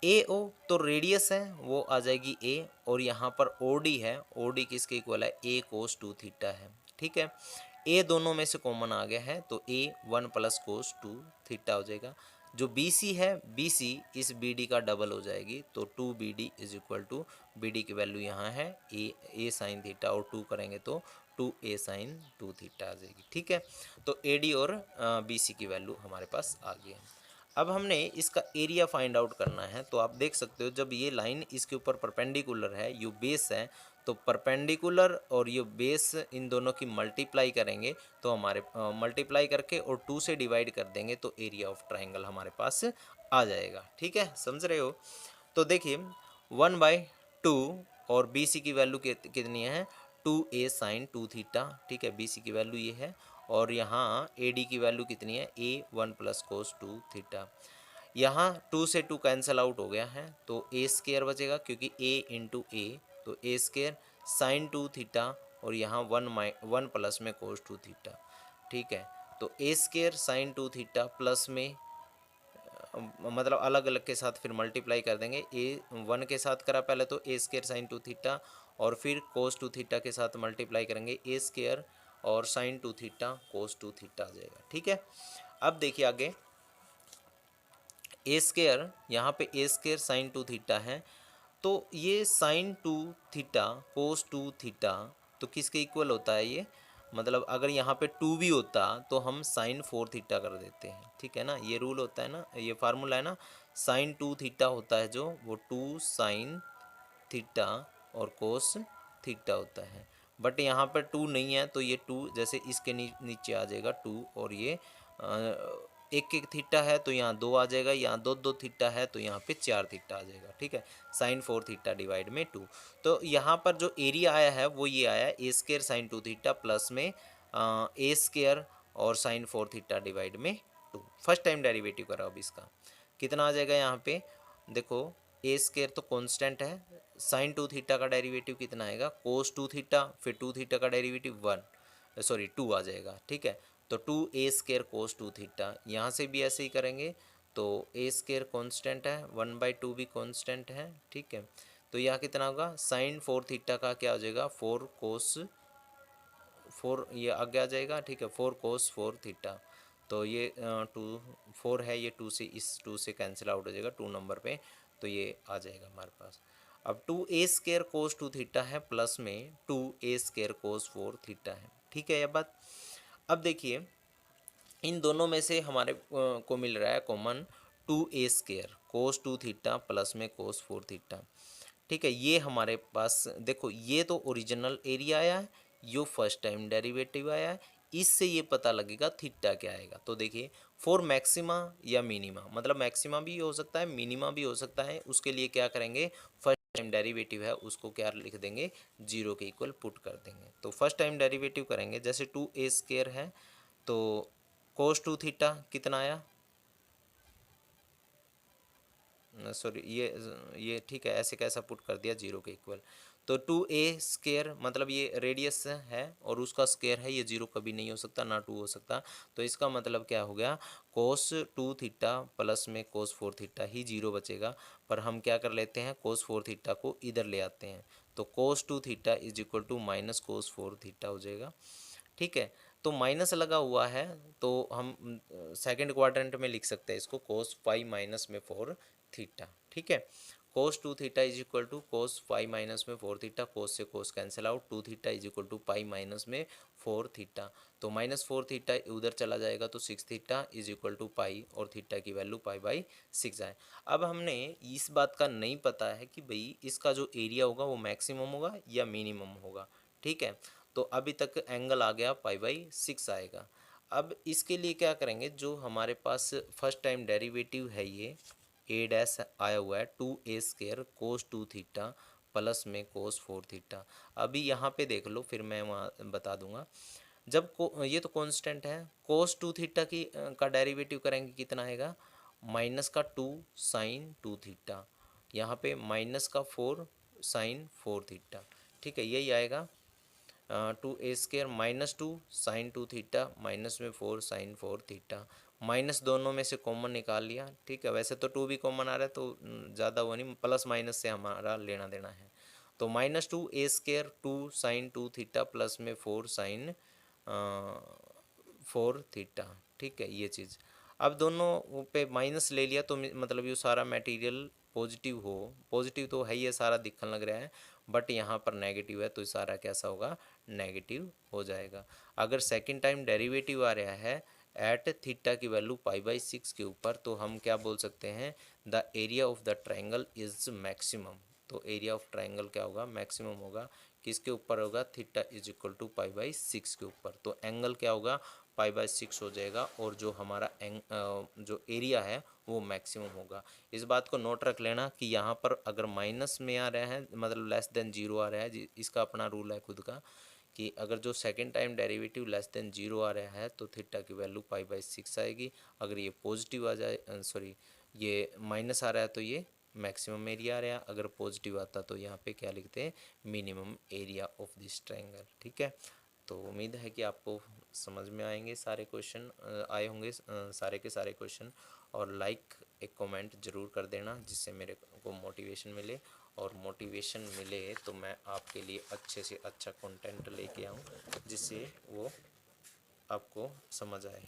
AO तो रेडियस है वो आ जाएगी A, और यहाँ पर OD है, OD किसके इक्वल है, A कोस 2 थीटा है, ठीक है। A दोनों में से कॉमन आ गया है तो A 1 प्लस कोस 2 थीटा हो जाएगा। जो BC है, BC इस BD का डबल हो जाएगी, तो 2BD is equal to, BD की वैल्यू यहाँ है A साइन थीटा, और 2 करेंगे तो 2A साइन 2 थीटा आ जाएगी, ठीक है। तो AD और BC की वैल्यू हमारे पास आ गई है। अब हमने इसका एरिया फाइंड आउट करना है, तो आप देख सकते हो जब ये लाइन इसके ऊपर परपेंडिकुलर है, ये बेस है, तो परपेंडिकुलर और ये बेस इन दोनों की मल्टीप्लाई करेंगे, तो हमारे मल्टीप्लाई करके और 2 से डिवाइड कर देंगे तो एरिया ऑफ ट्राइंगल हमारे पास आ जाएगा, ठीक है, समझ रहे हो। तो देखिए 1/2, और BC की वैल्यू कितनी है, 2A साइन 2 थीटा, ठीक है, BC की वैल्यू ये है, और यहाँ AD की वैल्यू कितनी है, A 1 प्लस कोस 2 थीटा। यहाँ 2 से 2 कैंसिल आउट हो गया है, तो A स्केयर बचेगा क्योंकि A इंटू A, तो A स्केयर साइन 2 थीटा, और यहाँ 1 प्लस में कोस 2 थीटा, ठीक है। तो A square sine 2 theta plus में, मतलब अलग अलग के साथ फिर मल्टीप्लाई कर देंगे, A1 के साथ करा पहले तो A स्केयर साइन 2 थीटा, और फिर कोस 2 थीटा के साथ मल्टीप्लाई करेंगे A स्केयर और साइन 2 थीटा कोस 2 थीटा आ जाएगा, ठीक है। अब देखिए आगे, A स्केयर, यहाँ पे A स्केयर साइन 2 थीटा है, तो ये साइन 2 थीटा कोस 2 थीटा तो किसके इक्वल होता है ये, मतलब अगर यहाँ पे 2 भी होता तो हम साइन 4 थीटा कर देते हैं, ठीक है ना, ये रूल होता है ना, ये फार्मूला है ना, साइन 2 थीटा होता है जो, वो 2 साइन थीटा और कोस थीटा होता है, बट यहाँ पर 2 नहीं है, तो ये 2 जैसे इसके नीचे आ जाएगा 2, और ये एक एक थीटा है तो यहाँ 2 आ जाएगा, यहाँ 2 थीटा है तो यहाँ पे 4 थीटा आ जाएगा। ठीक है, साइन 4 थीटा डिवाइड में 2। तो यहाँ पर जो एरिया आया है वो ये आया ए स्केयर साइन 2 थीटा प्लस में ए स्केयर और साइन 4 थीटा डिवाइड में 2। फर्स्ट टाइम डेरिवेटिव करा। अब इसका कितना आ जाएगा यहाँ पे, देखो ए स्केयर तो कांस्टेंट है, साइन 2 थीटा का डेरिवेटिव कितना आएगा, कोस 2 थीटा, फिर 2 थीटा का डेरिवेटिव 2 आ जाएगा। ठीक है, तो 2 ए स्केयर कोस 2 थीटा, यहाँ से भी ऐसे ही करेंगे। तो ए स्केयर कॉन्स्टेंट है, 1/2 भी कॉन्स्टेंट है। ठीक है, तो यह कितना होगा, साइन 4 थीटा का क्या हो जाएगा, 4 कोस 4, ये आगे आ जाएगा। ठीक है, 4 कोस 4 थीटा, तो ये 4 है, ये 2 से, इस 2 से कैंसिल आउट हो जाएगा 2 नंबर पे, तो ये आ जाएगा हमारे पास। अब 2 ए स्केयर कोस 2 थीटा है प्लस में 2 ए स्केयर कोस 4 थीटा है। ठीक है, यह बात। अब देखिए इन दोनों में से हमारे को मिल रहा है common 2 A square cos 2 theta plus में कोस 4 थीटा। ठीक है, ये हमारे पास देखो, ये तो ओरिजिनल एरिया आया है, यो फर्स्ट टाइम डेरिवेटिव आया है, इससे ये पता लगेगा थीटा क्या आएगा। तो देखिए फॉर मैक्सिमा या मिनिमा, मतलब मैक्सिमा भी हो सकता है, मिनिमा भी हो सकता है, उसके लिए क्या करेंगे, फर्स्ट टाइम डेरिवेटिव है उसको क्या लिख देंगे, 0 के इक्वल पुट कर देंगे। तो फर्स्ट टाइम डेरिवेटिव करेंगे, जैसे 2 ए स्केयर है तो कोस 2 थीटा कितना आया, सॉरी ये ठीक है, ऐसे कैसा पुट कर दिया, 0 के इक्वल। तो 2 ए स्केयर मतलब ये रेडियस है और उसका स्केयर है, ये 0 कभी नहीं हो सकता, ना 2 हो सकता। तो इसका मतलब क्या हो गया, कोस 2 थीटा प्लस में कोस 4 थीटा ही 0 बचेगा। पर हम क्या कर लेते हैं, कोस 4 थीटा को इधर ले आते हैं, तो cos 2 theta is equal to minus cos 4 theta हो जाएगा। ठीक है, तो माइनस लगा हुआ है तो हम सेकंड क्वाड्रेंट में लिख सकते हैं इसको, कोस 5 माइनस में 4 थीटा। ठीक है, cos 2 theta is equal to cos 5 minus में 4 थीटा, कोस से cos cancel out, 2 theta is equal to pi minus में 4 थीटा, तो माइनस 4 थीटा उधर चला जाएगा तो 6 थीटा इज इक्वल टू पाई, और थीटा की वैल्यू पाई/6 आए। अब हमने इस बात का नहीं पता है कि भाई इसका जो एरिया होगा वो मैक्सिमम होगा या मिनिमम होगा। ठीक है, तो अभी तक एंगल आ गया पाई/6 आएगा। अब इसके लिए क्या करेंगे, जो हमारे पास फर्स्ट टाइम डेरिवेटिव है ये ए डैश आया हुआ है, 2 A square cos 2 theta plus में कोस 4 थीटा। अभी यहाँ पे देख लो, फिर मैं वहाँ बता दूंगा। जब को ये तो कांस्टेंट है, कोस 2 थीटा की का डेरिवेटिव करेंगे कितना आएगा, माइनस का 2 साइन 2 थीटा, यहाँ पे माइनस का 4 साइन 4 थीटा। ठीक है, यही आएगा 2 A square minus 2 sine 2 theta minus में 4 साइन 4 थीटा, माइनस दोनों में से कॉमन निकाल लिया। ठीक है, वैसे तो 2 भी कॉमन आ रहा है तो ज़्यादा वो नहीं, प्लस माइनस से हमारा लेना देना है। तो -2 A square 2 sine 2 theta plus में 4 साइन 4 थीटा। ठीक है, ये चीज़। अब दोनों पे माइनस ले लिया तो मतलब ये सारा मटेरियल पॉजिटिव हो, पॉजिटिव तो है, ये सारा दिखने लग रहा है, बट यहाँ पर नेगेटिव है तो सारा कैसा होगा, नेगेटिव हो जाएगा। अगर सेकंड टाइम डेरिवेटिव आ रहा है एट थीटा की वैल्यू पाई/6 के ऊपर, तो हम क्या बोल सकते हैं, the area of the triangle is maximum. तो एरिया ऑफ ट्रायंगल क्या होगा, मैक्सिमम होगा, किसके ऊपर होगा, थीटा इज इक्वल टू पाई/6 के ऊपर। तो एंगल क्या होगा, पाई/6 हो जाएगा, और जो हमारा जो एरिया है वो मैक्सिमम होगा। इस बात को नोट रख लेना कि यहाँ पर अगर माइनस में आ रहा है, मतलब लेस देन 0 आ रहा है, इसका अपना रूल है खुद का, कि अगर जो second time derivative less than 0 आ रहा है तो थीटा की वैल्यू पाई/6 आएगी। अगर ये पॉजिटिव आ जाए, सॉरी ये माइनस आ रहा है तो ये मैक्सिमम एरिया आ रहा है, अगर पॉजिटिव आता तो यहाँ पे क्या लिखते हैं, minimum area of this triangle. ठीक है, तो उम्मीद है कि आपको समझ में आएंगे सारे क्वेश्चन, आए होंगे सारे के सारे क्वेश्चन। और लाइक एक कमेंट ज़रूर कर देना जिससे मेरे को मोटिवेशन मिले, और मोटिवेशन मिले तो मैं आपके लिए अच्छे से अच्छा कंटेंट लेके आऊँ जिससे वो आपको समझ आए।